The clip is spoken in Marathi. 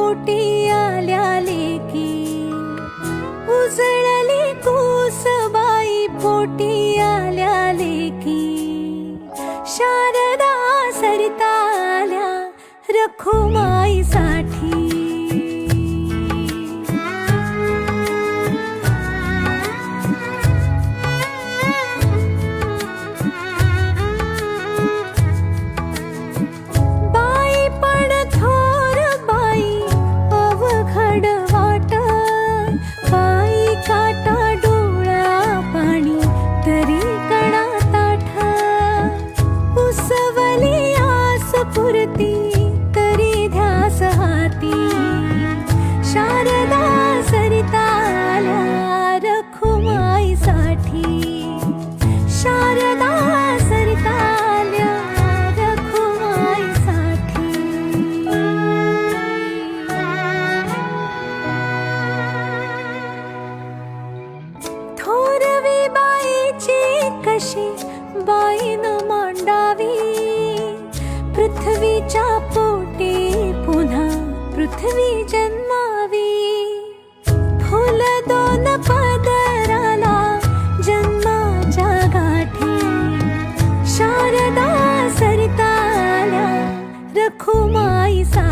पोटी आल्या लेकी, उजळली कुसबाई पोटी आल्या लेकी, शारदा सरिता आल्या रखुमाईसाठी. तरी ध्यास हाती, शारदा सरिता आल्या रखुमाईसाठी, शारदा सरिता आल्या रखुमाईसाठी. थोरवी बाईची कशी बाईनं मांडावी, पृथ्वीच्या पोटी पुन्हा पृथ्वी जन्मावी. फुल दोन पदराला जन्माच्या गाठी, शारदा सरिता आल्या रखुमाईसाठी.